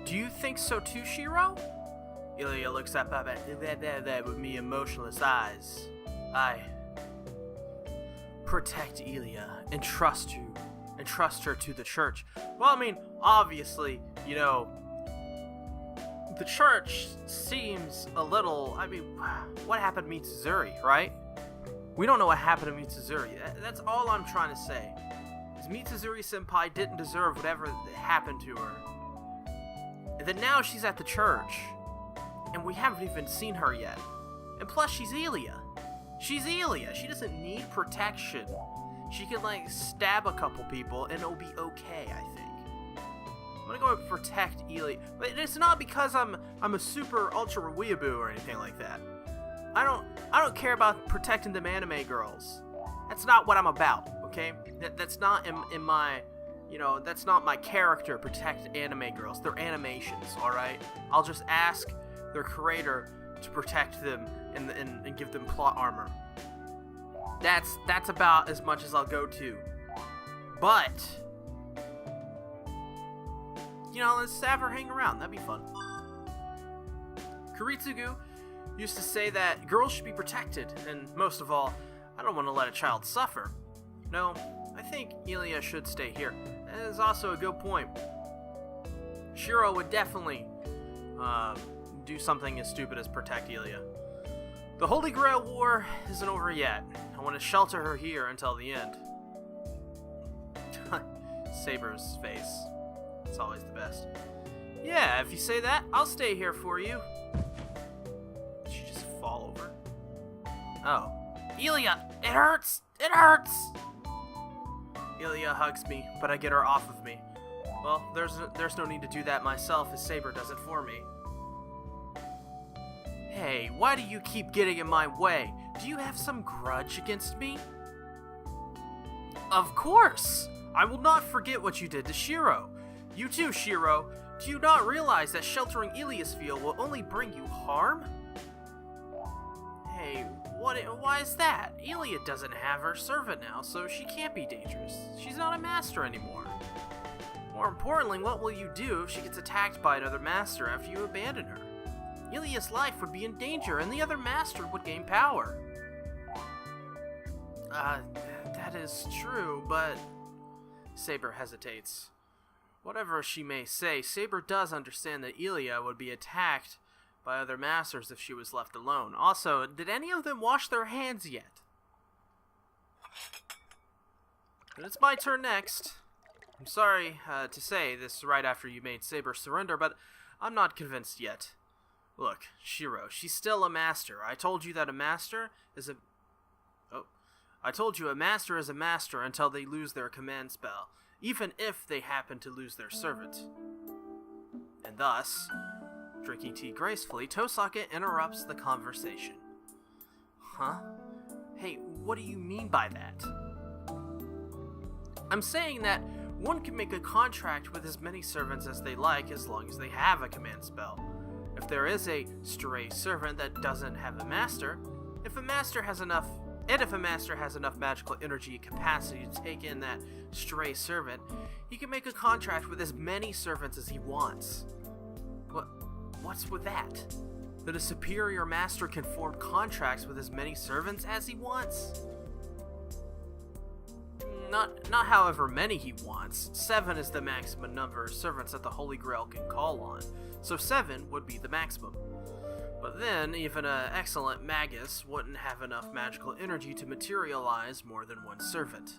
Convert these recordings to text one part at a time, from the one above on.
Do you think so too, Shiro? Illya looks up at with me emotionless eyes. I protect Illya and trust her to the church. Well, I mean, obviously, you know, the church seems a little, I mean, what happened to Mitsuzuri, right? We don't know what happened to Mitsuzuri. That's all I'm trying to say. Is Mitsuzuri-senpai didn't deserve whatever happened to her. And then now she's at the church. And we haven't even seen her yet. And plus, she's Illya. She's Illya. She doesn't need protection. She can, like, stab a couple people and it'll be okay, I think. I'm gonna go and protect Illya. But it's not because I'm a super ultra weeaboo or anything like that. I don't care about protecting them anime girls. That's not what I'm about, okay? That's not in my, you know, that's not my character, protect anime girls. They're animations, alright? I'll just ask their creator to protect them and give them plot armor. That's about as much as I'll go to. But, you know, let's have her hang around. That'd be fun. Kuritsugu used to say that girls should be protected, and most of all, I don't want to let a child suffer. No, I think Illya should stay here. That is also a good point. Shiro would definitely do something as stupid as protect Illya. The Holy Grail War isn't over yet. I want to shelter her here until the end. Saber's face. It's always the best. Yeah, if you say that, I'll stay here for you. Did she just fall over? Oh. Illya! It hurts! It hurts! Illya hugs me, but I get her off of me. Well, there's no need to do that myself, as Saber does it for me. Hey, why do you keep getting in my way? Do you have some grudge against me? Of course! I will not forget what you did to Shiro. You too, Shiro. Do you not realize that sheltering Illya's field will only bring you harm? Hey, why is that? Illya doesn't have her servant now, so she can't be dangerous. She's not a master anymore. More importantly, what will you do if she gets attacked by another master after you abandon her? Illya's life would be in danger, and the other master would gain power. That is true, but... Saber hesitates. Whatever she may say, Saber does understand that Illya would be attacked by other masters if she was left alone. Also, did any of them wash their hands yet? But it's my turn next. I'm sorry to say this right after you made Saber surrender, but I'm not convinced yet. Look, Shiro, she's still a master. I told you that a master is a... Oh. I told you a master is a master until they lose their command spell, even if they happen to lose their servant. And thus, drinking tea gracefully, Tosaka interrupts the conversation. Huh? Hey, what do you mean by that? I'm saying that one can make a contract with as many servants as they like as long as they have a command spell. If there is a stray servant that doesn't have a master, if a master has enough magical energy capacity to take in that stray servant, he can make a contract with as many servants as he wants. What's with that? That a superior master can form contracts with as many servants as he wants? Not however many he wants. 7 is the maximum number of servants that the Holy Grail can call on, so 7 would be the maximum. But then, even an excellent magus wouldn't have enough magical energy to materialize more than one servant.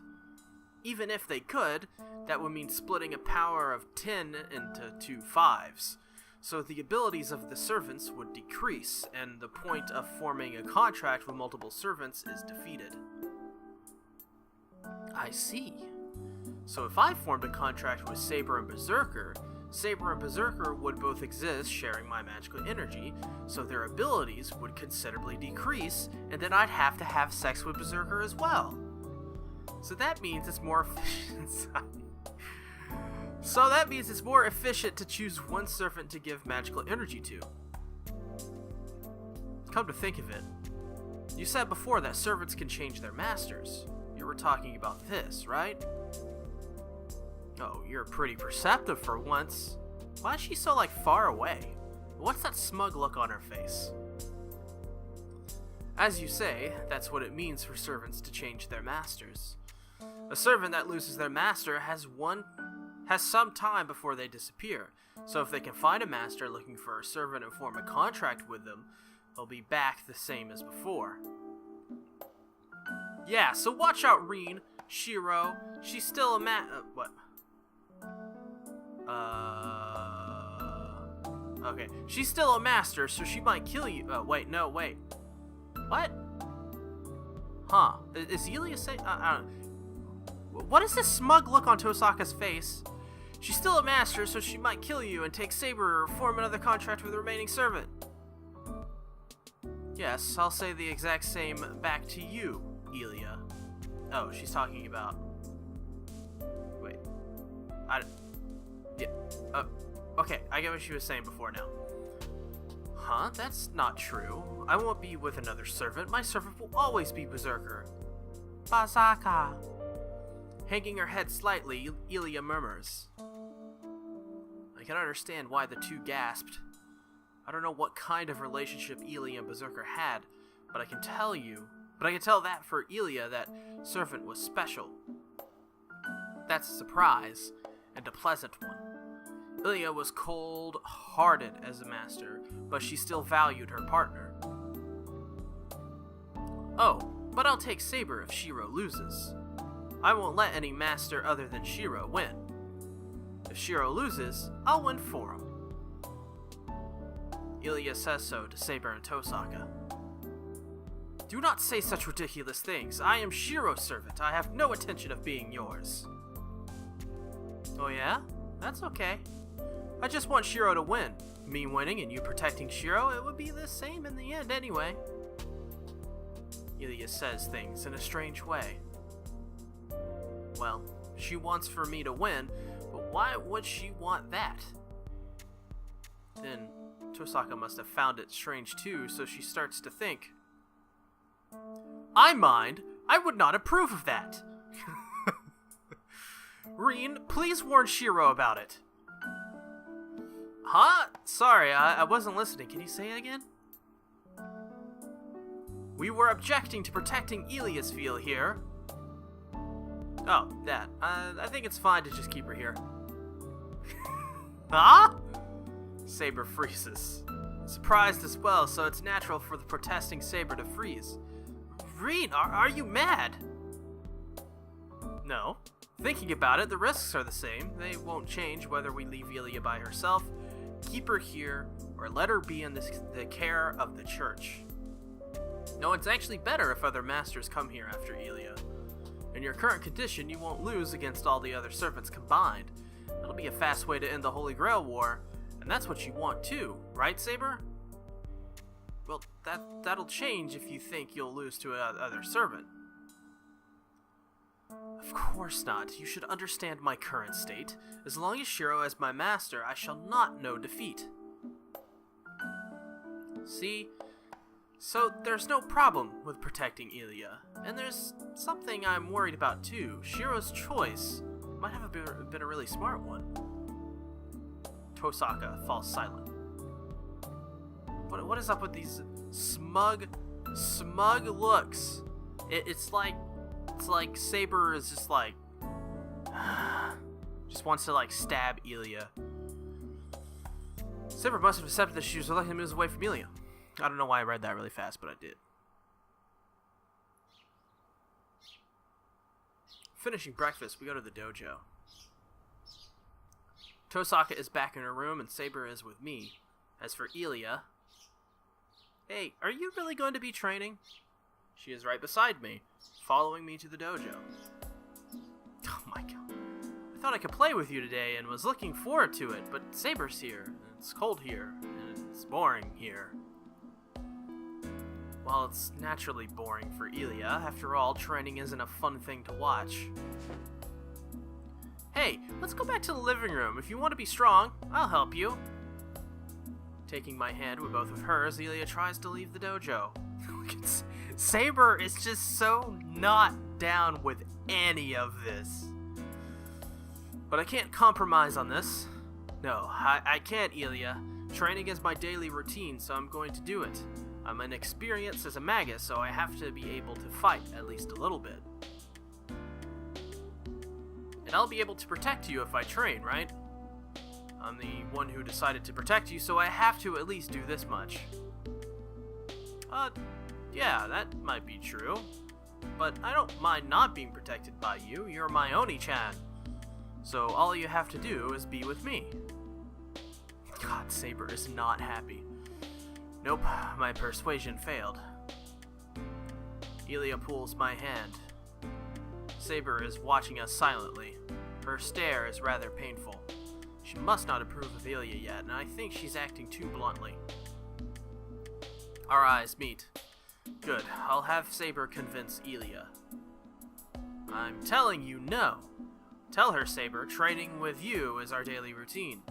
Even if they could, that would mean splitting a power of 10 into 2 5s. So the abilities of the servants would decrease, and the point of forming a contract with multiple servants is defeated. I see. So if I formed a contract with Saber and Berserker would both exist sharing my magical energy, so their abilities would considerably decrease, and then I'd have to have sex with Berserker as well. So that means it's more efficient to choose one servant to give magical energy to. Come to think of it, you said before that servants can change their masters. You were talking about this, right? Oh, you're pretty perceptive for once. Why is she so, like, far away? What's that smug look on her face? As you say, that's what it means for servants to change their masters. A servant that loses their master has some time before they disappear, so if they can find a master looking for a servant and form a contract with them, they'll be back the same as before. Yeah, so watch out, Reen. Shiro, she's still a what? Okay. She's still a master, so she might kill you. Wait. What? Huh. Is Illya saying... I don't know. What is this smug look on Tosaka's face? She's still a master, so she might kill you and take Saber or form another contract with the remaining servant. Yes, I'll say the exact same back to you, Illya. Oh, she's talking about... Wait. Yeah. Okay, I get what she was saying before now. Huh? That's not true. I won't be with another servant. My servant will always be Berserker. Basaka. Hanging her head slightly, Illya murmurs. I can understand why the two gasped. I don't know what kind of relationship Illya and Berserker had, but I can tell that for Illya that servant was special. That's a surprise, and a pleasant one. Illya was cold-hearted as a master, but she still valued her partner. Oh, but I'll take Saber if Shiro loses. I won't let any master other than Shiro win. If Shiro loses, I'll win for him. Illya says so to Saber and Tosaka. Do not say such ridiculous things. I am Shiro's servant. I have no intention of being yours. Oh yeah? That's okay. I just want Shiro to win. Me winning and you protecting Shiro, it would be the same in the end anyway. Illya says things in a strange way. Well, she wants for me to win, but why would she want that? Then Tosaka must have found it strange too, so she starts to think. I would not approve of that. Reen, please warn Shiro about it. Huh? Sorry, I wasn't listening. Can you say it again? We were objecting to protecting Illya's feel here. Oh, that. I think it's fine to just keep her here. Huh? Saber freezes. Surprised as well, so it's natural for the protesting Saber to freeze. Reen, are you mad? No. Thinking about it, the risks are the same. They won't change whether we leave Illya by herself, keep her here, or let her be in the care of the church. No, it's actually better if other masters come here after Illya. In your current condition, you won't lose against all the other servants combined. That'll be a fast way to end the Holy Grail War, and that's what you want too, right, Saber? Well, that'll change if you think you'll lose to another servant. Of course not. You should understand my current state. As long as Shiro is my master, I shall not know defeat. See? So there's no problem with protecting Illya. And there's something I'm worried about too. Shiro's choice might have been a really smart one. Tosaka falls silent. What is up with these smug looks? It's like Saber is just like just wants to like stab Illya. Saber must have accepted that she was letting him move away from Illya. I don't know why I read that really fast, but I did. Finishing breakfast, we go to the dojo. Tosaka is back in her room and Saber is with me. As for Illya... Hey, are you really going to be training? She is right beside me, following me to the dojo. Oh my god. I thought I could play with you today and was looking forward to it, but Saber's here, and it's cold here, and it's boring here. Well, it's naturally boring for Illya. After all, training isn't a fun thing to watch. Hey, let's go back to the living room. If you want to be strong, I'll help you. Taking my hand with both of hers, Illya tries to leave the dojo. Saber is just so not down with any of this. But I can't compromise on this. No, I can't, Illya. Training is my daily routine, so I'm going to do it. I'm inexperienced as a magus, so I have to be able to fight at least a little bit. And I'll be able to protect you if I train, right? I'm the one who decided to protect you, so I have to at least do this much. Yeah, that might be true. But I don't mind not being protected by you. You're my Oni-chan. So all you have to do is be with me. God, Saber is not happy. Nope, my persuasion failed. Illya pulls my hand. Saber is watching us silently. Her stare is rather painful. She must not approve of Illya yet, and I think she's acting too bluntly. Our eyes meet. Good, I'll have Saber convince Illya. I'm telling you no. Tell her, Saber, training with you is our daily routine.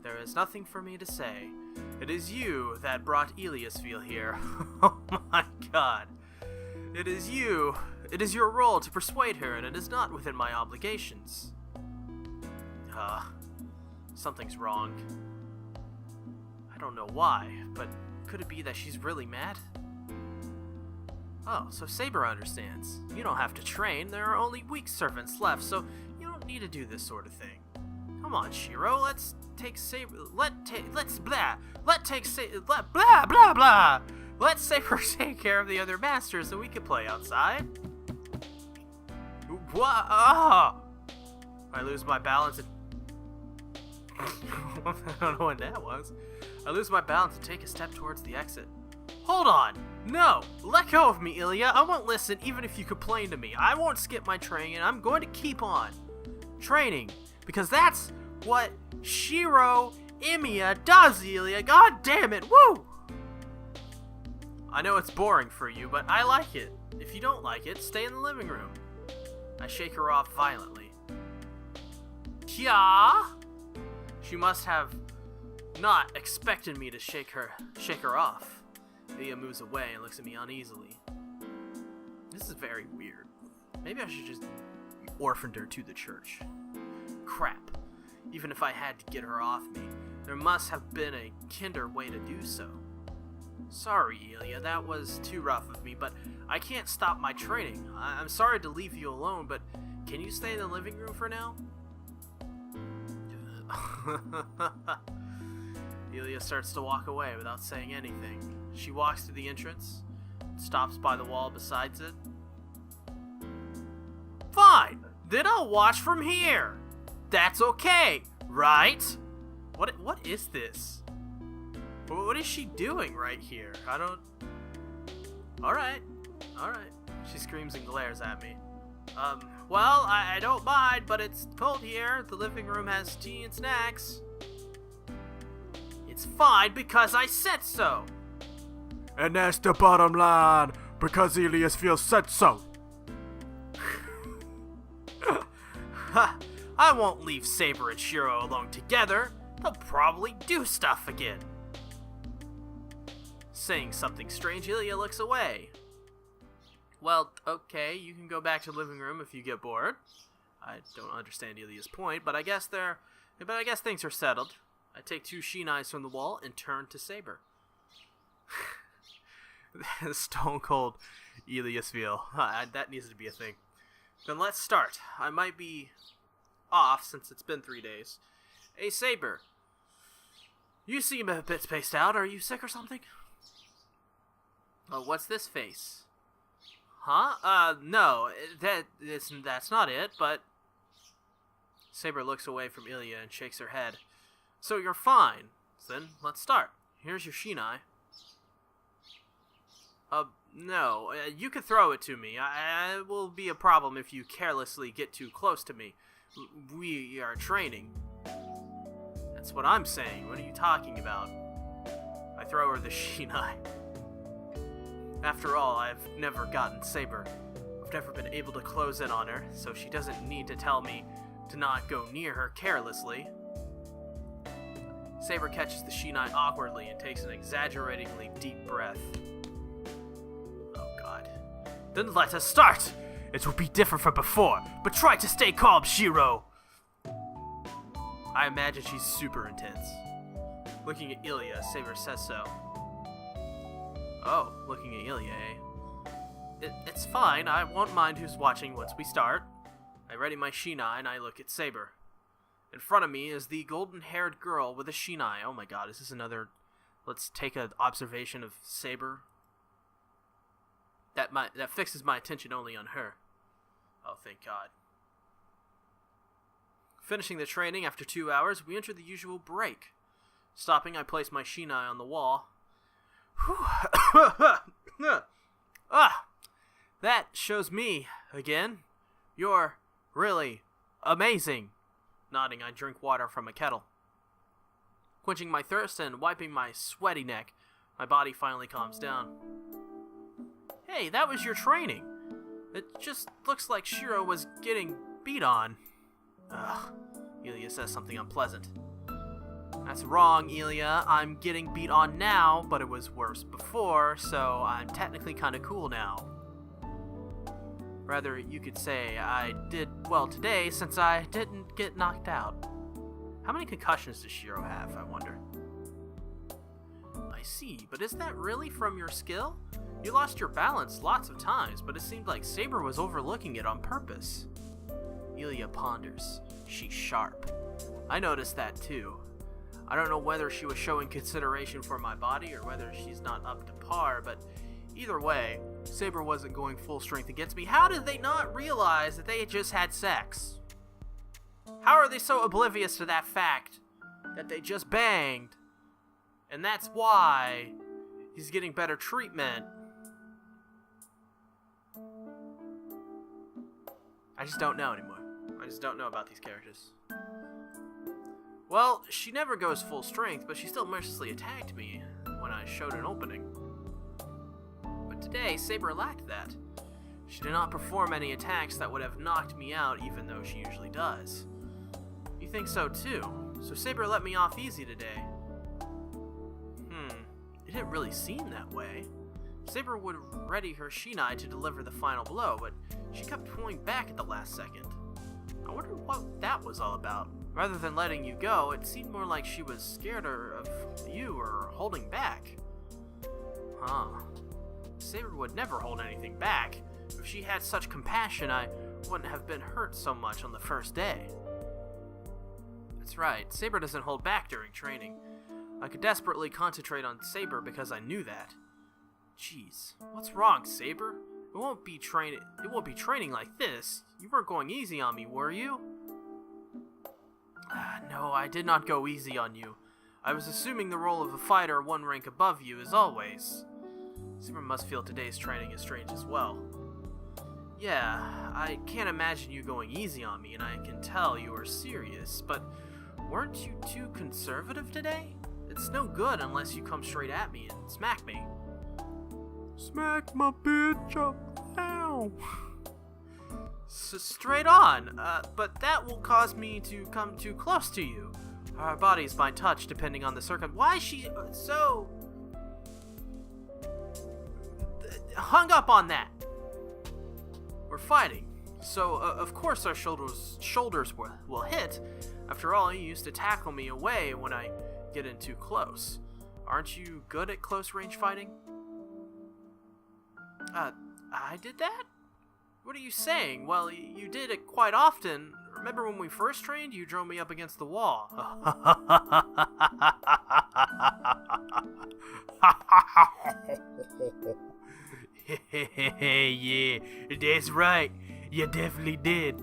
There is nothing for me to say. It is you that brought Ilyasville here. Oh my god. It is you. It is your role to persuade her, and it is not within my obligations. Something's wrong. I don't know why, but could it be that she's really mad? Oh, so Saber understands. You don't have to train. There are only weak servants left, so you don't need to do this sort of thing. Come on, Shiro. Let's take Saber. Let Saber take care of the other masters, so we can play outside. What? Oh! I lose my balance and I don't know what that was. I lose my balance and take a step towards the exit. Hold on! No! Let go of me, Illya! I won't listen even if you complain to me. I won't skip my training, and I'm going to keep on training. Because that's what Shiro Illya does, Illya! God damn it! Woo! I know it's boring for you, but I like it. If you don't like it, stay in the living room. I shake her off violently. Yeah? She must have not expected me to shake her off. Illya moves away and looks at me uneasily. This is very weird. Maybe I should just orphaned her to the church. Crap. Even if I had to get her off me, there must have been a kinder way to do so. Sorry, Illya, that was too rough of me, but I can't stop my training. I'm sorry to leave you alone, but can you stay in the living room for now? Illya starts to walk away without saying anything. She walks to the entrance, stops by the wall beside it. Fine! Then I'll watch from here! That's okay, right? What is this? What is she doing right here? I don't... Alright. She screams and glares at me. Well, I don't mind, but it's cold here. The living room has tea and snacks. It's fine because I said so. And that's the bottom line, because Ilyasville said so. I won't leave Saber and Shiro alone together. They'll probably do stuff again. Saying something strange, Illya looks away. Well, okay, you can go back to the living room if you get bored. I don't understand Ilya's point, but I guess things are settled. I take 2 shinais from the wall and turn to Saber. Stone cold Ilyasville. That needs to be a thing. Then let's start. I might be off since it's been 3 days. Hey, Saber. You seem a bit spaced out. Are you sick or something? Oh, what's this face? Huh? No. That's not it, but... Saber looks away from Illya and shakes her head. So you're fine. Then let's start. Here's your shinai. No. You can throw it to me. It will be a problem if you carelessly get too close to me. We are training. That's what I'm saying. What are you talking about? I throw her the shinai. After all, I've never gotten Saber. I've never been able to close in on her, so she doesn't need to tell me to not go near her carelessly. Saber catches the shinai awkwardly and takes an exaggeratingly deep breath. Oh god. Then let us start! It will be different from before, but try to stay calm, Shiro! I imagine she's super intense. Looking at Illya, Saber says so. Oh, looking at Illya, eh? It's fine, I won't mind who's watching once we start. I ready my shinai and I look at Saber. In front of me is the golden-haired girl with a shinai. Oh my god, is this another... Let's take an observation of Saber. That fixes my attention only on her. Oh, thank God. Finishing the training after 2 hours, we enter the usual break. Stopping, I place my shinai on the wall. That shows me, again. You're really amazing. Nodding, I drink water from a kettle. Quenching my thirst and wiping my sweaty neck, my body finally calms down. Hey, that was your training. It just looks like Shiro was getting beat on. Ugh, Illya says something unpleasant. That's wrong, Illya. I'm getting beat on now, but it was worse before, so I'm technically kinda cool now. Rather, you could say I did well today since I didn't get knocked out. How many concussions does Shiro have, I wonder? I see, but is that really from your skill? You lost your balance lots of times, but it seemed like Saber was overlooking it on purpose. Illya ponders. She's sharp. I noticed that too. I don't know whether she was showing consideration for my body or whether she's not up to par, but either way, Saber wasn't going full strength against me. How did they not realize that they had just had sex? How are they so oblivious to that fact that they just banged, and that's why he's getting better treatment? I just don't know anymore. I just don't know about these characters. Well, she never goes full strength, but she still mercilessly attacked me when I showed an opening. But today, Saber lacked that. She did not perform any attacks that would have knocked me out, even though she usually does. You think so too? So Saber let me off easy today. It didn't really seem that way. Saber would ready her shinai to deliver the final blow, but she kept pulling back at the last second. I wonder what that was all about. Rather than letting you go, it seemed more like she was scared of you or holding back. Huh. Saber would never hold anything back. If she had such compassion, I wouldn't have been hurt so much on the first day. That's right, Saber doesn't hold back during training. I could desperately concentrate on Saber because I knew that. Jeez, what's wrong, Saber? It won't be training like this. You weren't going easy on me, were you? No, I did not go easy on you. I was assuming the role of a fighter one rank above you as always. Saber must feel today's training is strange as well. Yeah, I can't imagine you going easy on me, and I can tell you are serious, but weren't you too conservative today? It's no good unless you come straight at me and smack me. Smack my bitch up now. Straight on, but that will cause me to come too close to you. Our bodies might touch depending on the Why is she so hung up on that? We're fighting, so of course our shoulders will hit. After all, you used to tackle me away when I get in too close. Aren't you good at close range fighting? I did that? What are you saying? Well, you did it quite often. Remember when we first trained, you drove me up against the wall. Yeah, that's right. You definitely did.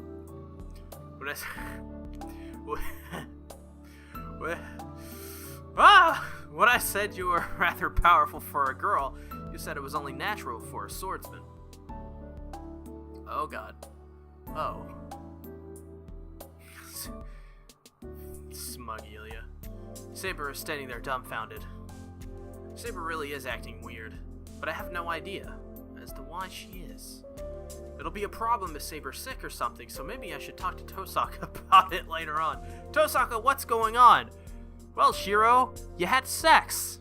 When I said you were rather powerful for a girl, you said it was only natural for a swordsman. Oh god. Oh. Smug Illya. Saber is standing there dumbfounded. Saber really is acting weird, but I have no idea as to why she is. It'll be a problem if Saber's sick or something, so maybe I should talk to Tosaka about it later on. Tosaka, what's going on? Well, Shiro, you had sex.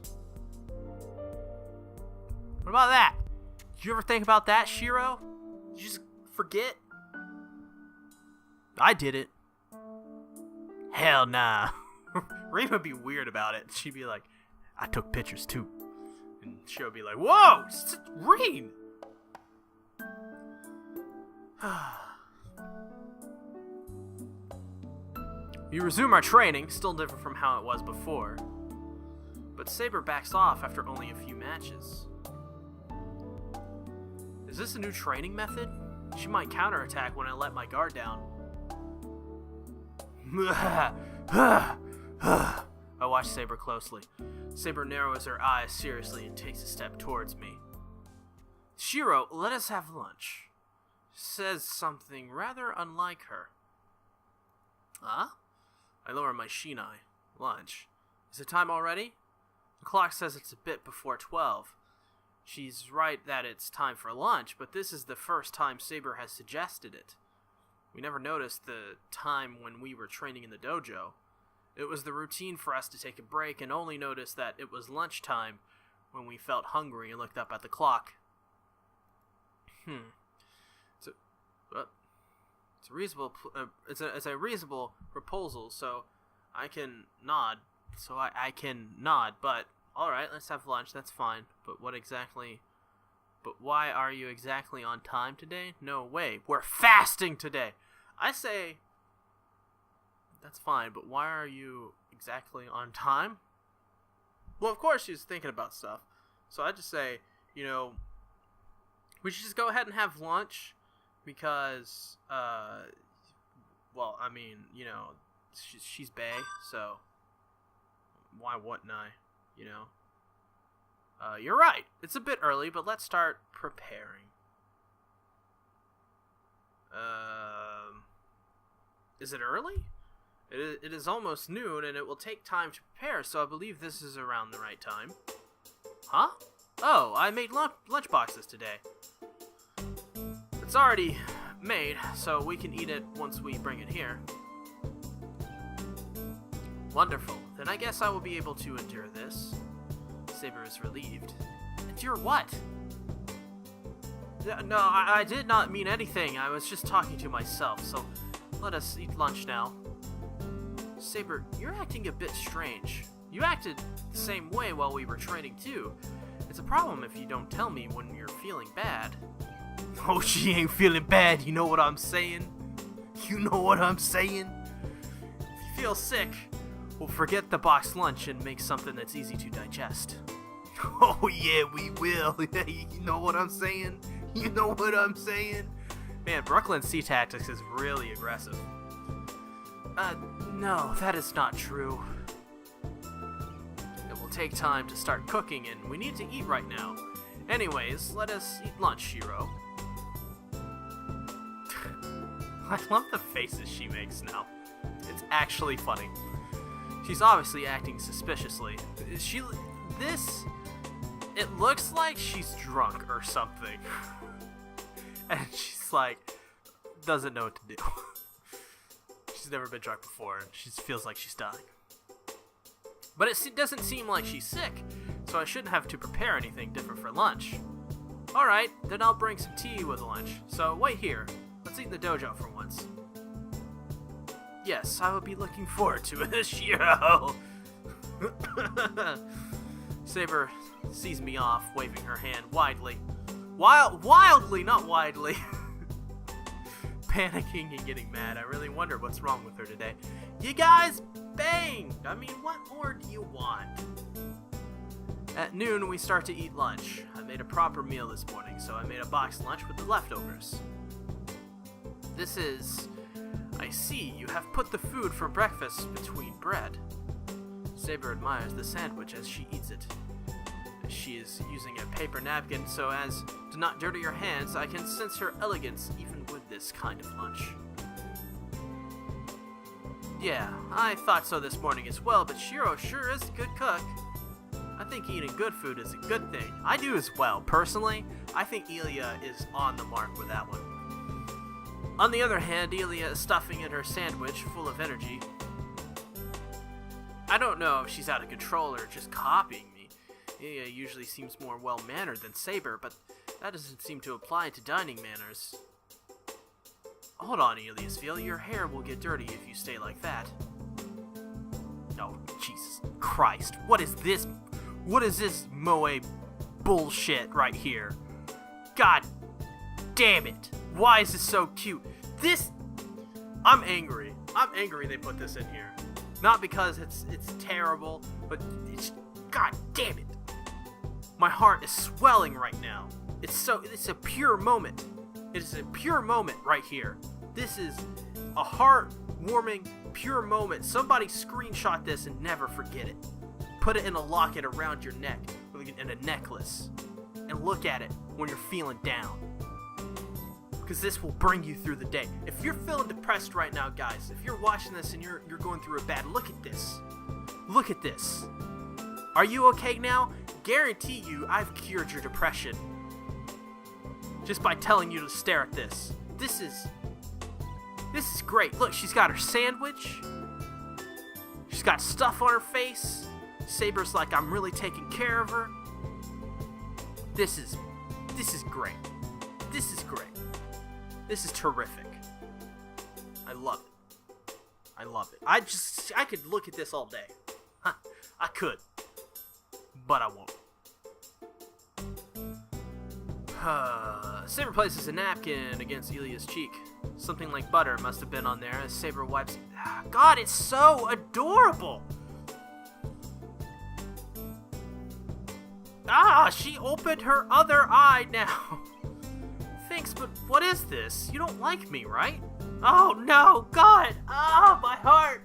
What about that? Did you ever think about that, Shiro? Did you just forget? I did it. Hell nah. Reem would be weird about it. She'd be like, I took pictures too. And Shiro would be like, whoa, Reem! We resume our training, still different from how it was before. But Saber backs off after only a few matches. Is this a new training method? She might counterattack when I let my guard down. I watch Saber closely. Saber narrows her eyes seriously and takes a step towards me. Shiro, let us have lunch. Says something rather unlike her. Huh? I lower my shinai. Lunch. Is it time already? The clock says it's a bit before 12. She's right that it's time for lunch, but this is the first time Saber has suggested it. We never noticed the time when we were training in the dojo. It was the routine for us to take a break and only noticed that it was lunchtime when we felt hungry and looked up at the clock. It's a reasonable proposal, so I can nod. But alright, let's have lunch, that's fine. But why are you exactly on time today? No way, we're fasting today! I say, that's fine, but why are you exactly on time? Well, of course she's thinking about stuff. So I just say, we should just go ahead and have lunch because, she's bae, so why wouldn't I, You're right, it's a bit early, but let's start preparing. Is it early? It is almost noon, and it will take time to prepare, so I believe this is around the right time. Huh? Oh, I made lunch boxes today. It's already made, so we can eat it once we bring it here. Wonderful. Then I guess I will be able to endure this. Saber is relieved. Endure what? No, I did not mean anything. I was just talking to myself, so let us eat lunch now. Saber, you're acting a bit strange. You acted the same way while we were training too. It's a problem if you don't tell me when you're feeling bad. Oh, she ain't feeling bad, you know what I'm saying? You know what I'm saying? If you feel sick, we'll forget the boxed lunch and make something that's easy to digest. Oh yeah, we will. You know what I'm saying? You know what I'm saying? Man, Brooklyn's sea tactics is really aggressive. No, that is not true. It will take time to start cooking, and we need to eat right now. Anyways, let us eat lunch, Shiro. I love the faces she makes now. It's actually funny. She's obviously acting suspiciously. It looks like she's drunk or something. And she's like, doesn't know what to do. She's never been drunk before, and she feels like she's dying. But it doesn't seem like she's sick, so I shouldn't have to prepare anything different for lunch. Alright, then I'll bring some tea with lunch, so wait here. Let's eat in the dojo for once. Yes, I will be looking forward to it, Shiro. Saber sees me off, waving her hand wildly, not widely. Panicking and getting mad. I really wonder what's wrong with her today. You guys banged! I mean, what more do you want? At noon, we start to eat lunch. I made a proper meal this morning, so I made a boxed lunch with the leftovers. This is... I see, you have put the food for breakfast between bread. Saber admires the sandwich as she eats it. She is using a paper napkin so as to not dirty her hands. I can sense her elegance even with this kind of lunch. Yeah, I thought so this morning as well, but Shiro sure is a good cook. I think eating good food is a good thing. I do as well. Personally, I think Illya is on the mark with that one. On the other hand, Illya is stuffing in her sandwich full of energy. I don't know if she's out of control or just copying me. Illya usually seems more well-mannered than Saber, but that doesn't seem to apply to dining manners. Hold on, Illya's feel. Your hair will get dirty if you stay like that. Christ. What is this? What is this moe bullshit right here? God damn it. Why is this so cute? I'm angry. I'm angry they put this in here. Not because it's terrible, but God damn it. My heart is swelling right now. It's a pure moment. It is a pure moment right here. This is a heart-warming, pure moment. Somebody screenshot this and never forget it. Put it in a locket around your neck, in a necklace, and look at it when you're feeling down. Because this will bring you through the day. If you're feeling depressed right now, guys, if you're watching this and you're going through a bad, look at this. Look at this. Are you okay now? Guarantee you I've cured your depression. Just by telling you to stare at this. This is great. Look, she's got her sandwich. She's got stuff on her face. Saber's like, I'm really taking care of her. This is great. This is great. This is terrific. I love it. I love it. I could look at this all day. I could. But I won't. Saber places a napkin against Illya's cheek. Something like butter must have been on there as Saber wipes. God, it's so adorable! She opened her other eye now. Thanks, but what is this? You don't like me, right? Oh no, God! My heart!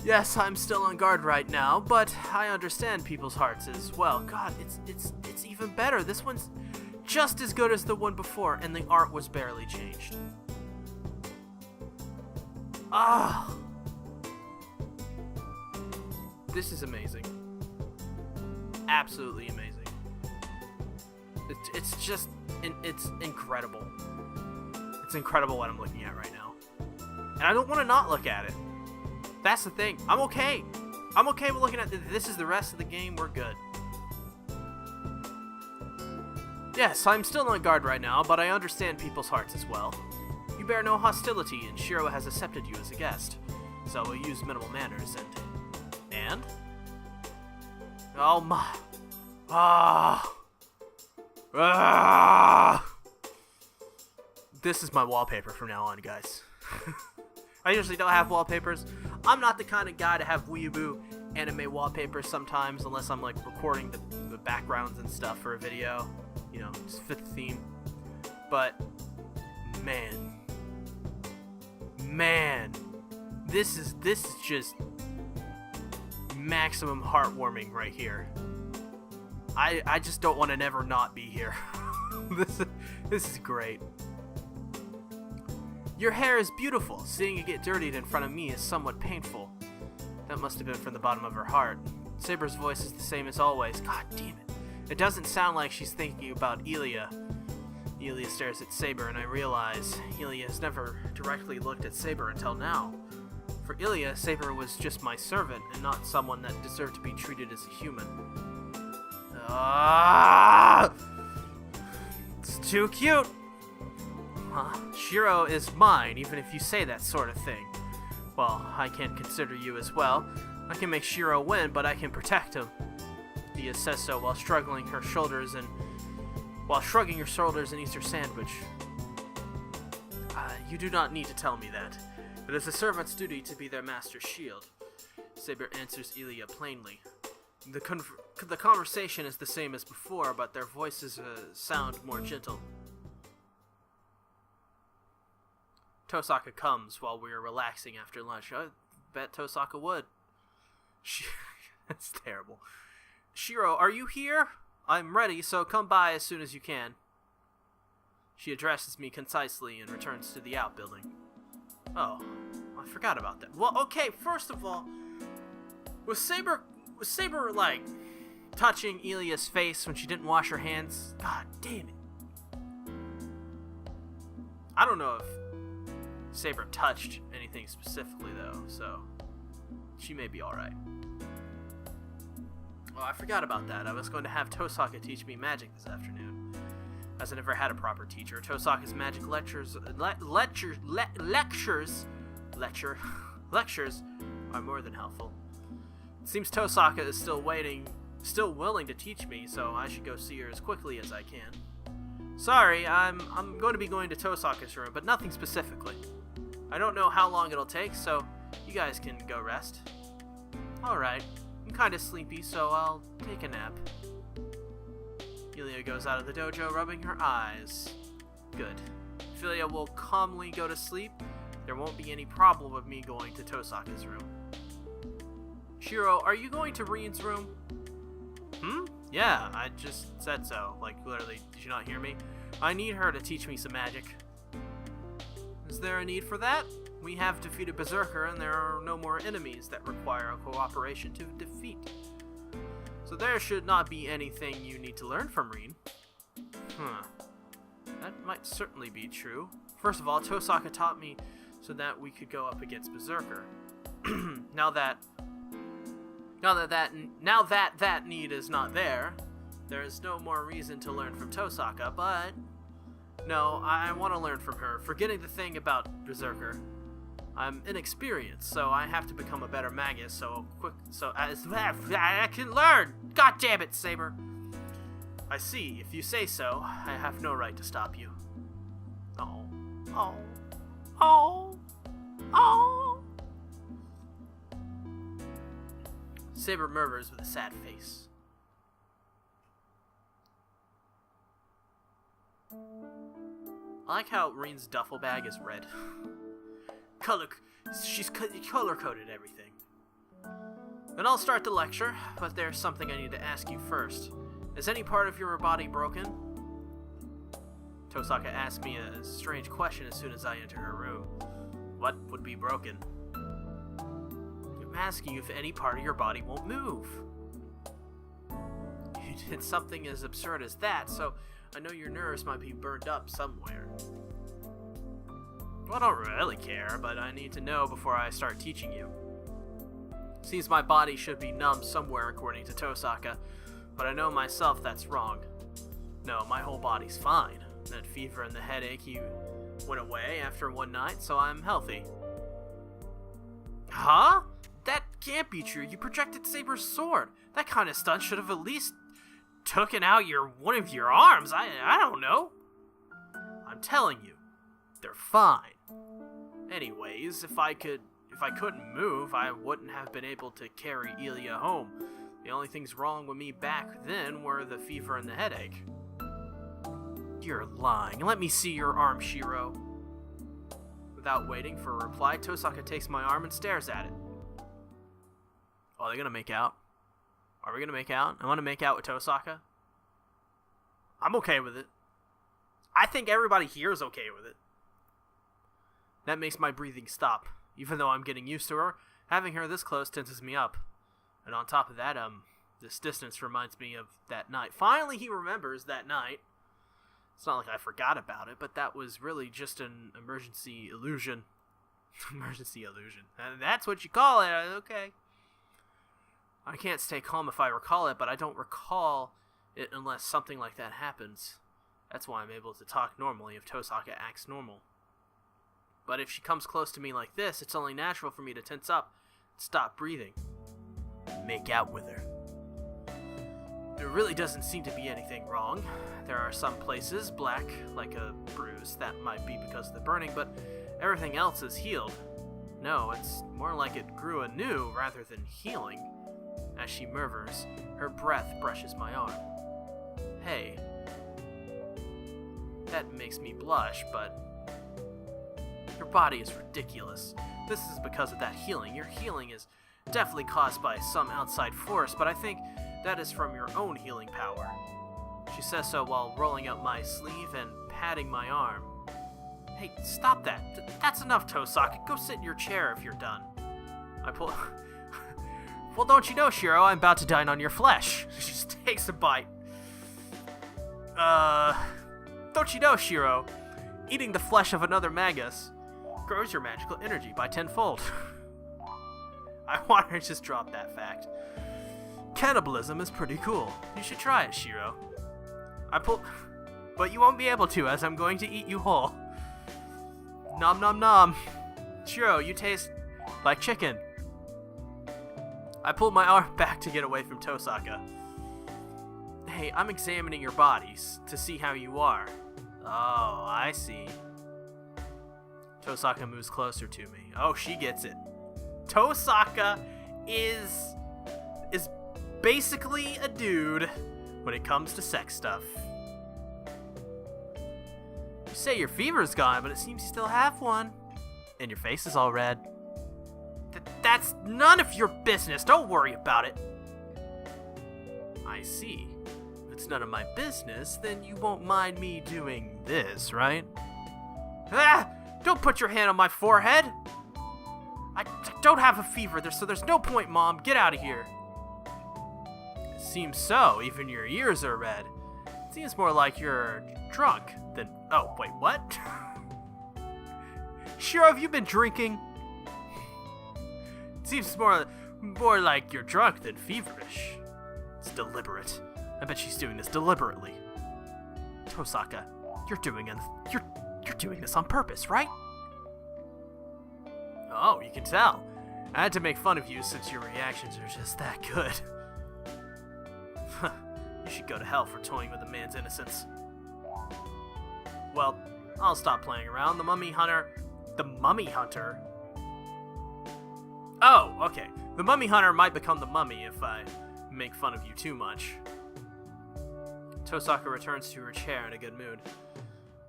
Yes, I'm still on guard right now, but I understand people's hearts as well. God, it's even better. This one's just as good as the one before, and the art was barely changed. This is amazing. Absolutely amazing. It's incredible. It's incredible what I'm looking at right now. And I don't want to not look at it. That's the thing. I'm okay. I'm okay with looking at this is the rest of the game. We're good. Yes, I'm still on guard right now, but I understand people's hearts as well. You bear no hostility, and Shiro has accepted you as a guest. So we'll use minimal manners and? Oh my. This is my wallpaper from now on, guys. I usually don't have wallpapers. I'm not the kind of guy to have weeaboo anime wallpapers sometimes, unless I'm like recording the backgrounds and stuff for a video. You know, just fit the theme. But man, this is just maximum heartwarming right here. I just don't want to never not be here. This is great. Your hair is beautiful. Seeing it get dirtied in front of me is somewhat painful. That must have been from the bottom of her heart. Saber's voice is the same as always. God damn it. It doesn't sound like she's thinking about Illya. Illya stares at Saber, and I realize Illya has never directly looked at Saber until now. For Illya, Saber was just my servant, and not someone that deserved to be treated as a human. It's too cute! Shiro is mine, even if you say that sort of thing. Well, I can't consider you as well. I can make Shiro win, but I can protect him. Illya says so while shrugging her shoulders and eats her sandwich. You do not need to tell me that. It is a servant's duty to be their master's shield. Saber answers Illya plainly. The conversation is the same as before, but their voices sound more gentle. Tosaka comes while we are relaxing after lunch. I bet Tosaka would. That's terrible. Shiro, are you here? I'm ready, so come by as soon as you can. She addresses me concisely and returns to the outbuilding. Oh, I forgot about that. Well, okay, first of all, was Saber like touching Illya's face when she didn't wash her hands? God damn it. I don't know if Saber touched anything specifically though, so she may be alright. Oh, I forgot about that. I was going to have Tosaka teach me magic this afternoon, as I never had a proper teacher. Tosaka's magic lectures are more than helpful. It seems Tosaka is still willing to teach me, so I should go see her as quickly as I can. Sorry, I'm going to be going to Tosaka's room, but nothing specifically. I don't know how long it'll take, so you guys can go rest. Alright, I'm kinda sleepy, so I'll take a nap. Illya goes out of the dojo, rubbing her eyes. Good. If Illya will calmly go to sleep, there won't be any problem with me going to Tosaka's room. Shiro, are you going to Reen's room? Yeah, I just said so. Like, literally, did you not hear me? I need her to teach me some magic. Is there a need for that? We have defeated Berserker, and there are no more enemies that require cooperation to defeat. So there should not be anything you need to learn from Reen. That might certainly be true. First of all, Tosaka taught me so that we could go up against Berserker. Now that need is not there, there is no more reason to learn from Tosaka, but no, I want to learn from her. Forgetting the thing about Berserker, I'm inexperienced, so I have to become a better magus so I can learn. God damn it, Saber. I see. If you say so, I have no right to stop you. Saber murmurs with a sad face. I like how Reen's duffel bag is red. She's color-coded everything. Then I'll start the lecture, but there's something I need to ask you first. Is any part of your body broken? Tosaka asked me a strange question as soon as I entered her room. What would be broken? I'm asking you if any part of your body won't move. You did something as absurd as that, so I know your nerves might be burned up somewhere. Well, I don't really care, but I need to know before I start teaching you. Seems my body should be numb somewhere according to Tosaka, but I know myself that's wrong. No, my whole body's fine. That fever and the headache went away after one night, so I'm healthy. Huh? That can't be true. You projected Saber's sword. That kind of stunt should have at least taken out one of your arms. I don't know. I'm telling you, they're fine. Anyways, if I couldn't move, I wouldn't have been able to carry Illya home. The only things wrong with me back then were the fever and the headache. You're lying. Let me see your arm, Shiro. Without waiting for a reply, Tosaka takes my arm and stares at it. Oh, are they gonna make out? Are we gonna make out? I want to make out with Tosaka. I'm okay with it. I think everybody here is okay with it. That makes my breathing stop. Even though I'm getting used to her, having her this close tenses me up. And on top of that, this distance reminds me of that night. Finally, he remembers that night. It's not like I forgot about it, but that was really just an emergency illusion. Emergency illusion. And that's what you call it, okay. I can't stay calm if I recall it, but I don't recall it unless something like that happens. That's why I'm able to talk normally if Tosaka acts normal. But if she comes close to me like this, it's only natural for me to tense up and stop breathing. Make out with her. There really doesn't seem to be anything wrong. There are some places, black, like a bruise. That might be because of the burning, but everything else is healed. No, it's more like it grew anew rather than healing. As she murmurs, her breath brushes my arm. Hey. That makes me blush, but your body is ridiculous. This is because of that healing. Your healing is definitely caused by some outside force, but I think that is from your own healing power. She says so while rolling up my sleeve and patting my arm. Hey, stop that. That's enough, Tosaka. Go sit in your chair if you're done. I pull... Well, don't you know, Shiro, I'm about to dine on your flesh. She just takes a bite. Don't you know, Shiro, eating the flesh of another magus grows your magical energy by tenfold. I want her to just drop that fact. Cannibalism is pretty cool. You should try it, Shiro. But you won't be able to, as I'm going to eat you whole. Nom nom nom. Shiro, you taste like chicken. I pulled my arm back to get away from Tosaka. Hey, I'm examining your bodies to see how you are. Oh, I see. Tosaka moves closer to me. Oh, she gets it. Tosaka is basically a dude when it comes to sex stuff. You say your fever's gone, but it seems you still have one. And your face is all red. That's none of your business. Don't worry about it. I see. If it's none of my business, then you won't mind me doing this, right? Ah! Don't put your hand on my forehead! I don't have a fever, so there's no point, Mom. Get out of here. It seems so. Even your ears are red. It seems more like you're drunk than... Oh, wait, what? Shiro, have you been drinking? It seems more like you're drunk than feverish. It's deliberate. I bet she's doing this deliberately. Tosaka, you're doing this on purpose, right? Oh, you can tell. I had to make fun of you since your reactions are just that good. You should go to hell for toying with a man's innocence. Well, I'll stop playing around. The mummy hunter... Oh, okay. The mummy hunter might become the mummy if I make fun of you too much. Tosaka returns to her chair in a good mood.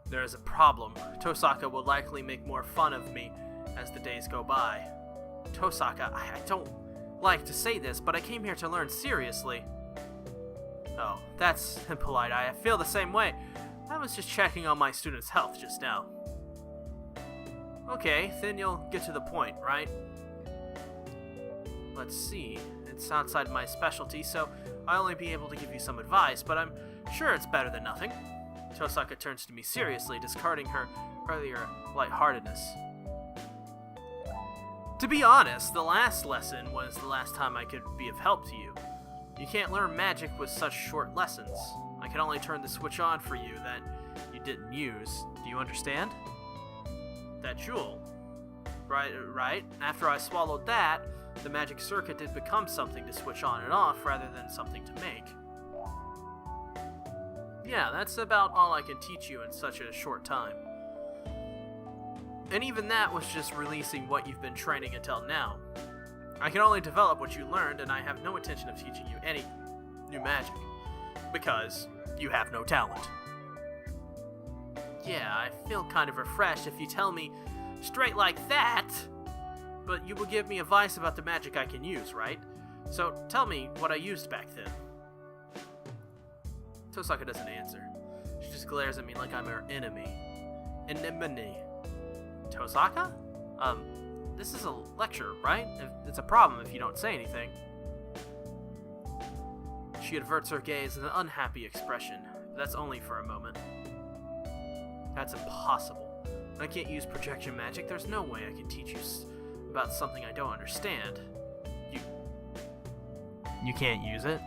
There is a problem. Tosaka will likely make more fun of me as the days go by. Tosaka, I don't like to say this, but I came here to learn seriously. Oh, that's impolite. I feel the same way. I was just checking on my student's health just now. Okay, then you'll get to the point, right? Let's see. It's outside my specialty, so I'll only be able to give you some advice, but I'm sure it's better than nothing. Tosaka turns to me seriously, discarding her earlier lightheartedness. To be honest, the last lesson was the last time I could be of help to you. You can't learn magic with such short lessons. I can only turn the switch on for you that you didn't use. Do you understand? That jewel. Right? After I swallowed that, the magic circuit did become something to switch on and off rather than something to make. Yeah, that's about all I can teach you in such a short time. And even that was just releasing what you've been training until now. I can only develop what you learned, and I have no intention of teaching you any new magic. Because you have no talent. Yeah, I feel kind of refreshed if you tell me straight like that. But you will give me advice about the magic I can use, right? So tell me what I used back then. Tosaka doesn't answer. She just glares at me like I'm her enemy. Anemone. Tosaka? This is a lecture, right? It's a problem if you don't say anything. She averts her gaze with an unhappy expression. But that's only for a moment. That's impossible. I can't use projection magic. There's no way I can teach you about something I don't understand. You can't use it?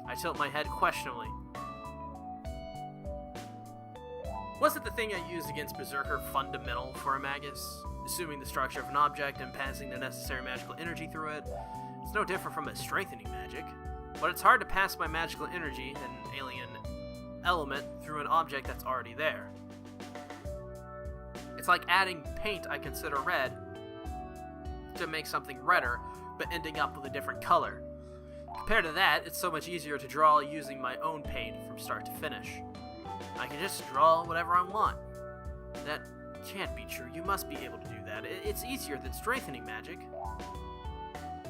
I tilt my head questionably. Wasn't the thing I used against Berserker fundamental for a magus? Assuming the structure of an object and passing the necessary magical energy through it. It's no different from a strengthening magic. But it's hard to pass my magical energy, an alien element, through an object that's already there. It's like adding paint I consider red to make something redder, but ending up with a different color. Compared to that, it's so much easier to draw using my own paint from start to finish. I can just draw whatever I want. That can't be true. You must be able to do that. It's easier than strengthening magic.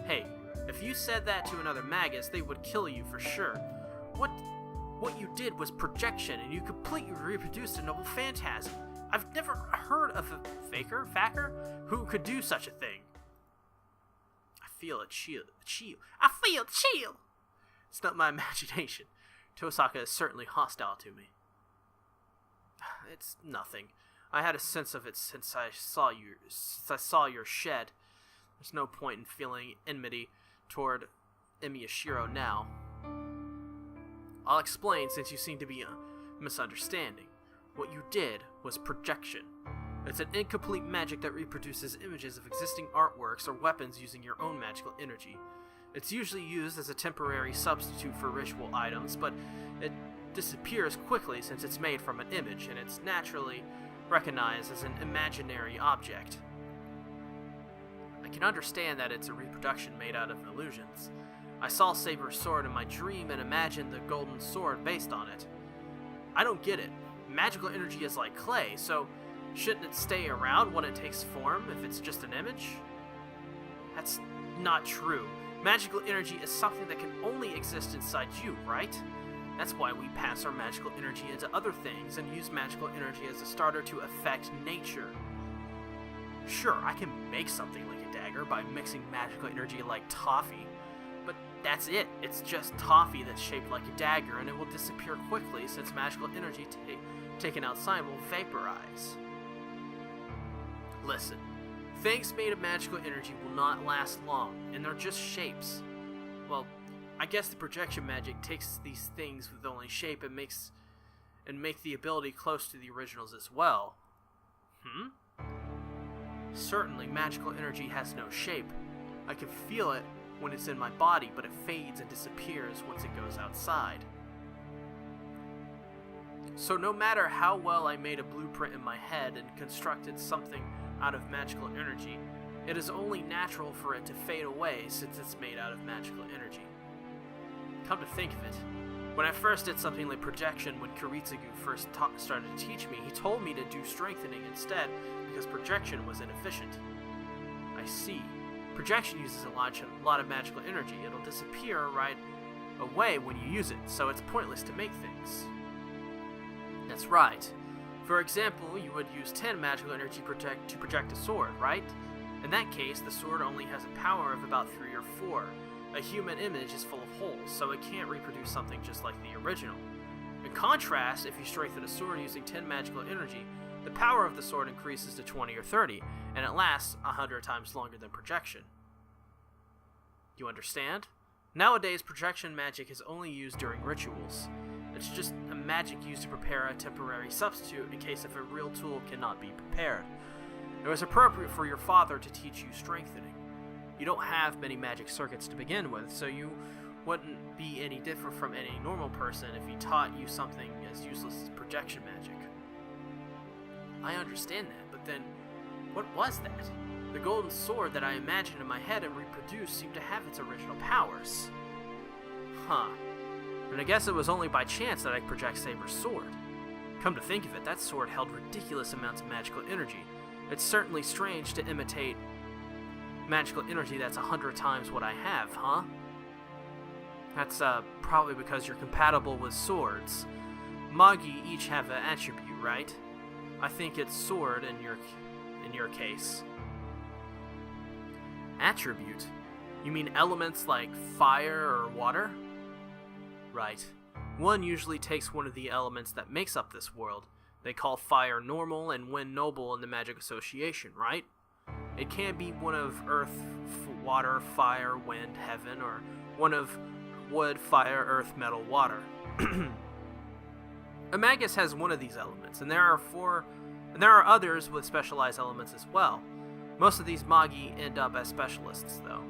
Hey, if you said that to another magus, they would kill you for sure. What you did was projection, and you completely reproduced a noble phantasm. I've never heard of a faker who could do such a thing. I feel a chill. I feel chill! It's not my imagination. Tosaka is certainly hostile to me. It's nothing. I had a sense of it since I saw your shed. There's no point in feeling enmity toward Illya Shiro now. I'll explain since you seem to be misunderstanding. What you did was projection. It's an incomplete magic that reproduces images of existing artworks or weapons using your own magical energy. It's usually used as a temporary substitute for ritual items, but it disappears quickly since it's made from an image, and it's naturally recognized as an imaginary object. I can understand that it's a reproduction made out of illusions. I saw Saber's sword in my dream and imagined the golden sword based on it. I don't get it. Magical energy is like clay, so shouldn't it stay around when it takes form if it's just an image? That's not true. Magical energy is something that can only exist inside you, right? That's why we pass our magical energy into other things and use magical energy as a starter to affect nature. Sure, I can make something like a dagger by mixing magical energy like toffee, but that's it. It's just toffee that's shaped like a dagger, and it will disappear quickly since magical energy taken outside will vaporize. Listen, things made of magical energy will not last long, and they're just shapes. Well, I guess the projection magic takes these things with only shape and make the ability close to the originals as well. Certainly, magical energy has no shape. I can feel it when it's in my body, but it fades and disappears once it goes outside. So no matter how well I made a blueprint in my head and constructed something out of magical energy, it is only natural for it to fade away since it's made out of magical energy. Come to think of it, when I first did something like projection when Kiritsugu first started to teach me, he told me to do strengthening instead because projection was inefficient. I see. Projection uses a lot of magical energy. It'll disappear right away when you use it, so it's pointless to make things. That's right. For example, you would use 10 magical energy to project a sword, right? In that case, the sword only has a power of about 3 or 4. A human image is full of holes, so it can't reproduce something just like the original. In contrast, if you strengthen a sword using 10 magical energy, the power of the sword increases to 20 or 30, and it lasts 100 times longer than projection. You understand? Nowadays, projection magic is only used during rituals. It's just a magic used to prepare a temporary substitute in case if a real tool cannot be prepared. It was appropriate for your father to teach you strengthening. You don't have many magic circuits to begin with, so you wouldn't be any different from any normal person if he taught you something as useless as projection magic. I understand that, but then, what was that? The golden sword that I imagined in my head and reproduced seemed to have its original powers. And I guess it was only by chance that I project Saber's sword. Come to think of it, that sword held ridiculous amounts of magical energy. It's certainly strange to imitate magical energy that's 100 times what I have, huh? That's probably because you're compatible with swords. Magi each have an attribute, right? I think it's sword in your case. Attribute? You mean elements like fire or water? Right. One usually takes one of the elements that makes up this world. They call fire normal and wind noble in the Magic Association, right? It can be one of earth, water, fire, wind, heaven, or one of wood, fire, earth, metal, water. A magus has one of these elements, and there are others with specialized elements as well. Most of these magi end up as specialists, though.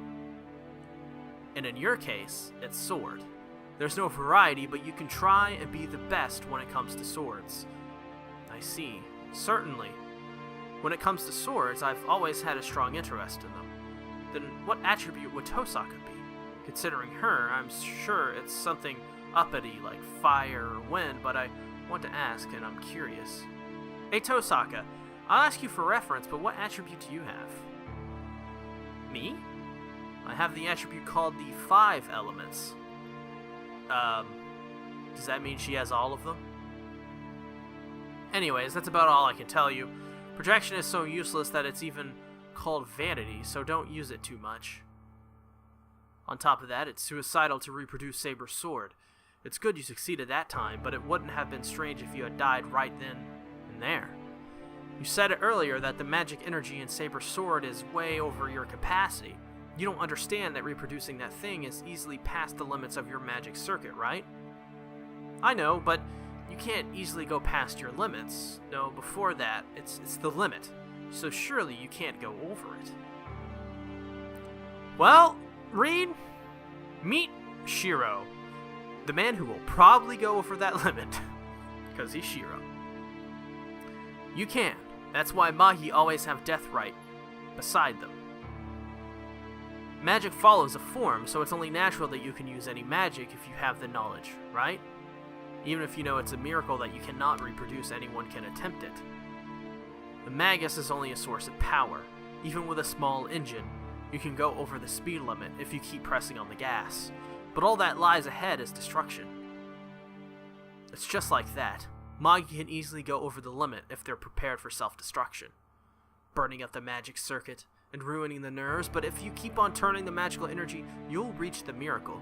And in your case, it's sword. There's no variety, but you can try and be the best when it comes to swords. I see. Certainly. When it comes to swords, I've always had a strong interest in them. Then what attribute would Tosaka be? Considering her, I'm sure it's something uppity like fire or wind, but I want to ask and I'm curious. Hey Tosaka, I'll ask you for reference, but what attribute do you have? Me? I have the attribute called the 5 elements. Does that mean she has all of them? Anyways, that's about all I can tell you. Projection is so useless that it's even called vanity, so don't use it too much. On top of that, it's suicidal to reproduce Saber's sword. It's good you succeeded that time, but it wouldn't have been strange if you had died right then and there. You said it earlier that the magic energy in Saber's sword is way over your capacity. You don't understand that reproducing that thing is easily past the limits of your magic circuit, right? I know, but you can't easily go past your limits. No, before that, it's the limit. So surely you can't go over it. Well, Reed, meet Shiro, the man who will probably go over that limit, because he's Shiro. You can. That's why Magi always have death right beside them. Magic follows a form, so it's only natural that you can use any magic if you have the knowledge, right? Even if you know it's a miracle that you cannot reproduce, anyone can attempt it. The Magus is only a source of power. Even with a small engine, you can go over the speed limit if you keep pressing on the gas. But all that lies ahead is destruction. It's just like that. Magi can easily go over the limit if they're prepared for self-destruction. Burning up the magic circuit and ruining the nerves, but if you keep on turning the magical energy, you'll reach the miracle.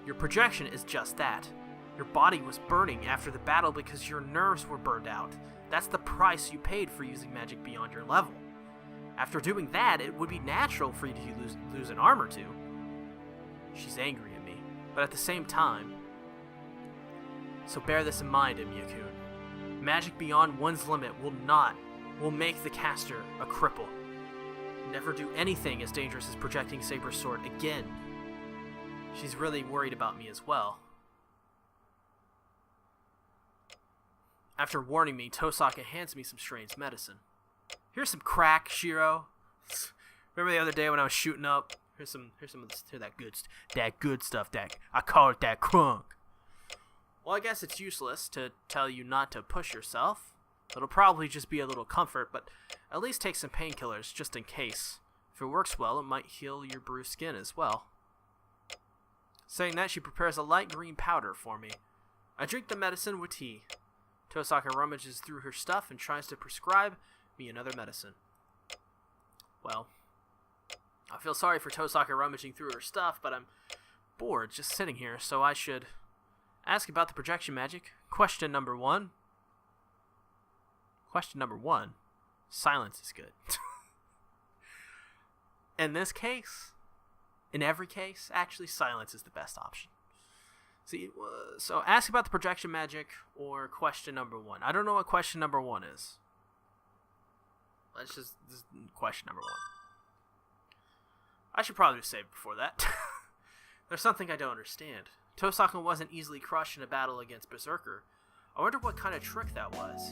Your projection is just that. Your body was burning after the battle because your nerves were burned out. That's the price you paid for using magic beyond your level. After doing that, it would be natural for you to lose an arm or two. She's angry at me, but at the same time. So bear this in mind, Illya-kun. Magic beyond one's limit will make the caster a cripple. Never do anything as dangerous as projecting Saber's sword again. She's really worried about me as well. After warning me, Tosaka hands me some strange medicine. Here's some crack, Shiro. Remember the other day when I was shooting up? Here's that good stuff. I call it that crunk. Well, I guess it's useless to tell you not to push yourself. It'll probably just be a little comfort, but at least take some painkillers just in case. If it works well, it might heal your bruised skin as well. Saying that, she prepares a light green powder for me. I drink the medicine with tea. Tosaka rummages through her stuff and tries to prescribe me another medicine. Well, I feel sorry for Tosaka rummaging through her stuff, but I'm bored just sitting here, so I should ask about the projection magic. Question number 1. Question number 1. Silence is good. In this case, in every case, actually, silence is the best option. See, so ask about the projection magic or question number 1. I don't know what question number 1 is. This is question number 1. I should probably save before that. There's something I don't understand. Tosaka wasn't easily crushed in a battle against Berserker. I wonder what kind of trick that was.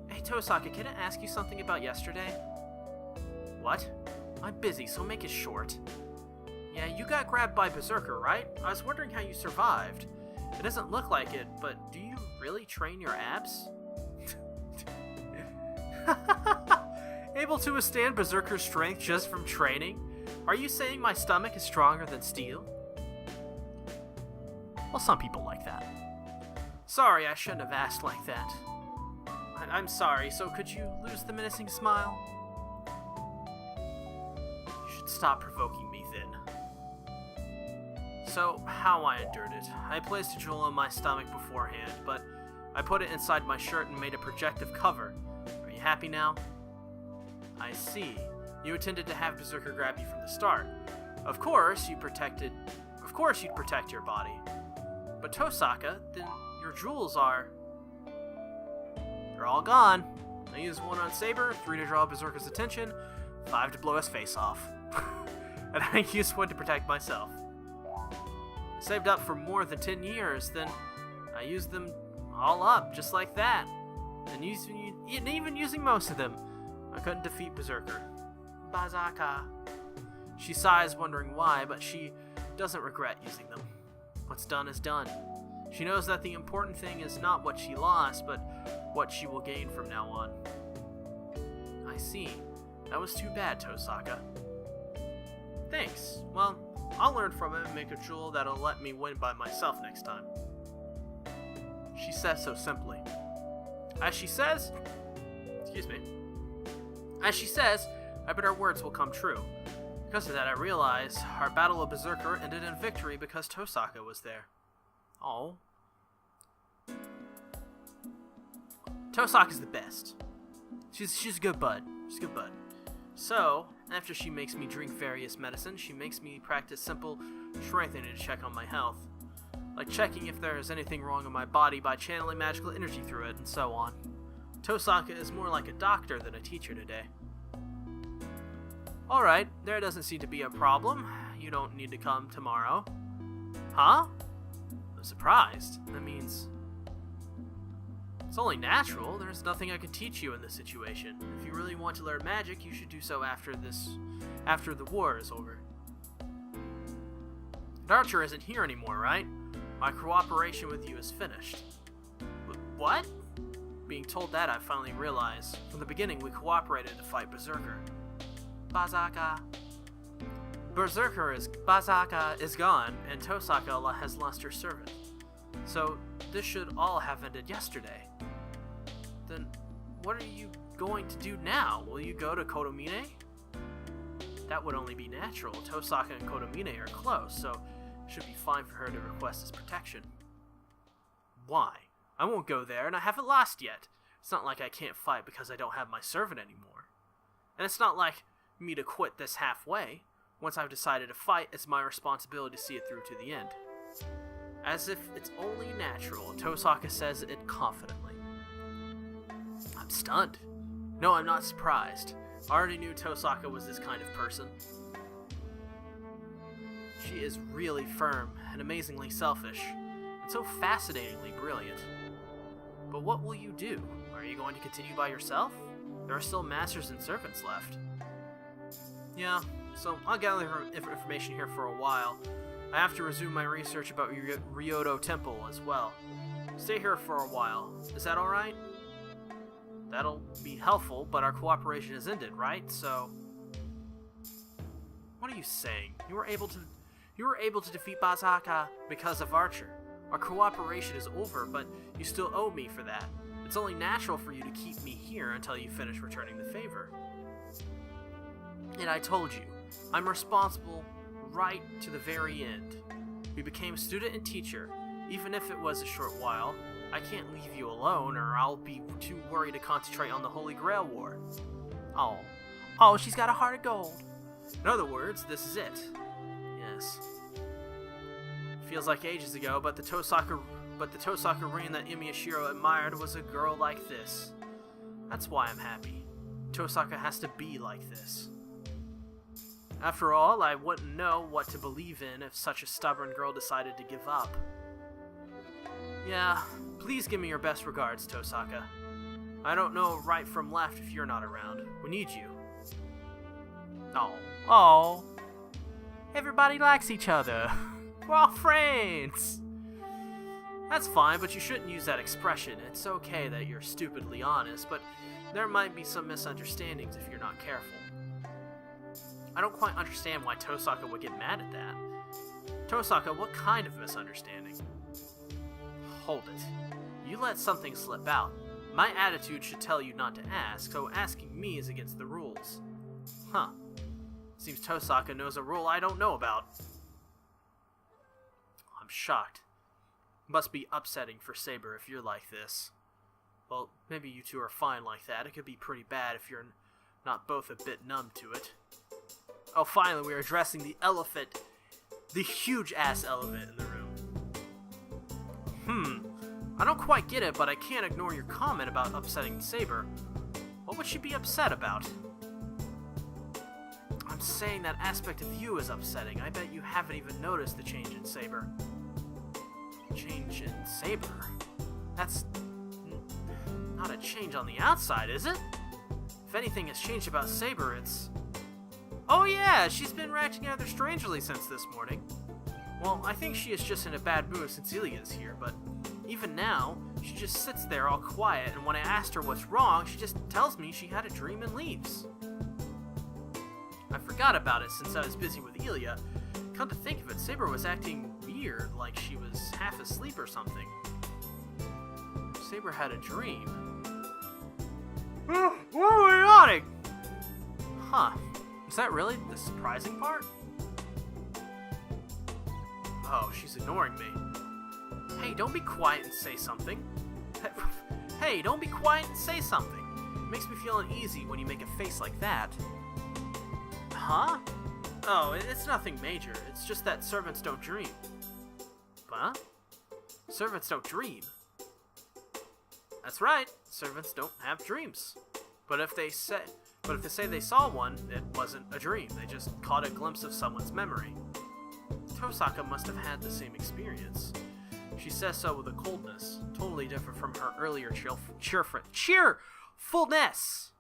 Hey Tosaka, can I ask you something about yesterday? What? I'm busy, so make it short. Yeah, you got grabbed by Berserker, right? I was wondering how you survived. It doesn't look like it, but do you really train your abs? Able to withstand Berserker's strength just from training? Are you saying my stomach is stronger than steel? Well, some people like that. Sorry, I shouldn't have asked like that. I'm sorry, so could you lose the menacing smile? You should stop provoking me then. So, how I endured it. I placed a jewel on my stomach beforehand, but I put it inside my shirt and made a projective cover. Are you happy now? I see. You intended to have Berserker grab you from the start. Of course you'd protect your body. But Tosaka, then your jewels are... They're all gone. I used 1 on Saber, 3 to draw Berserker's attention, 5 to blow his face off. And I used 1 to protect myself. I saved up for more than 10 years, then I used them all up, just like that. And even using most of them, I couldn't defeat Berserker. Bazaka. She sighs, wondering why, but she doesn't regret using them. What's done is done. She knows that the important thing is not what she lost, but what she will gain from now on. I see. That was too bad, Tosaka. Thanks. Well, I'll learn from it and make a jewel that'll let me win by myself next time. She says so simply. As she says, I bet our words will come true. Because of that, I realize our battle of Berserker ended in victory because Tosaka was there. Oh. Tosaka's the best. She's a good bud. She's a good bud. So, after she makes me drink various medicine, she makes me practice simple strengthening to check on my health. like checking if there is anything wrong in my body by channeling magical energy through it, and so on. Tosaka is more like a doctor than a teacher today. Alright, there doesn't seem to be a problem. You don't need to come tomorrow. Huh? I'm surprised. That means it's only natural. There's nothing I can teach you in this situation. If you really want to learn magic, you should do so after the war is over. And Archer isn't here anymore, right? My cooperation with you is finished. What? Being told that, I finally realized. From the beginning, we cooperated to fight Berserker. Bazaka is gone, and Tosaka has lost her servant. So, this should all have ended yesterday. Then, what are you going to do now? Will you go to Kotomine? That would only be natural. Tosaka and Kotomine are close, so it should be fine for her to request his protection. Why? I won't go there, and I haven't lost yet. It's not like I can't fight because I don't have my servant anymore. And it's not like me to quit this halfway. Once I've decided to fight, it's my responsibility to see it through to the end. As if it's only natural, Tosaka says it confidently. I'm stunned. No, I'm not surprised. I already knew Tosaka was this kind of person. She is really firm and amazingly selfish, and so fascinatingly brilliant. But what will you do? Are you going to continue by yourself? There are still masters and servants left. Yeah, so I'll gather information here for a while. I have to resume my research about Ryodo Temple as well. Stay here for a while. Is that alright? That'll be helpful, but our cooperation has ended, right? So, what are you saying? You were able to defeat Bazaka because of Archer. Our cooperation is over, but you still owe me for that. It's only natural for you to keep me here until you finish returning the favor. And I told you, I'm responsible right to the very end. We became student and teacher, even if it was a short while. I can't leave you alone, or I'll be too worried to concentrate on the Holy Grail War. Oh, she's got a heart of gold. In other words, this is it. Yes. Feels like ages ago, but the Tosaka ring that Illya Shiro admired was a girl like this. That's why I'm happy. Tosaka has to be like this. After all, I wouldn't know what to believe in if such a stubborn girl decided to give up. Yeah, please give me your best regards, Tosaka. I don't know right from left if you're not around. We need you. Oh. Everybody likes each other. We're all friends. That's fine, but you shouldn't use that expression. It's okay that you're stupidly honest, but there might be some misunderstandings if you're not careful. I don't quite understand why Tosaka would get mad at that. Tosaka, what kind of misunderstanding? Hold it. You let something slip out. My attitude should tell you not to ask, so asking me is against the rules. Huh. Seems Tosaka knows a rule I don't know about. I'm shocked. Must be upsetting for Saber if you're like this. Well, maybe you two are fine like that. It could be pretty bad if you're not both a bit numb to it. Oh, finally, we are addressing the elephant. The huge-ass elephant in the room. I don't quite get it, but I can't ignore your comment about upsetting Saber. What would she be upset about? I'm saying that aspect of you is upsetting. I bet you haven't even noticed the change in Saber. Change in Saber? That's not a change on the outside, is it? If anything has changed about Saber, it's... Oh yeah, she's been acting rather strangely since this morning. Well, I think she is just in a bad mood since Illya is here, but even now, she just sits there all quiet, and when I asked her what's wrong, she just tells me she had a dream and leaves. I forgot about it since I was busy with Illya. Come to think of it, Saber was acting weird, like she was half asleep or something. Saber had a dream. What are we yawning? Huh. Is that really the surprising part? Oh, she's ignoring me. Hey, don't be quiet and say something. Hey, don't be quiet and say something. It makes me feel uneasy when you make a face like that. Huh? Oh, it's nothing major. It's just that servants don't dream. Huh? Servants don't dream. That's right, servants don't have dreams. But if they say they saw one, it wasn't a dream. They just caught a glimpse of someone's memory. Tosaka must have had the same experience. She says so with a coldness, totally different from her earlier cheerfulness.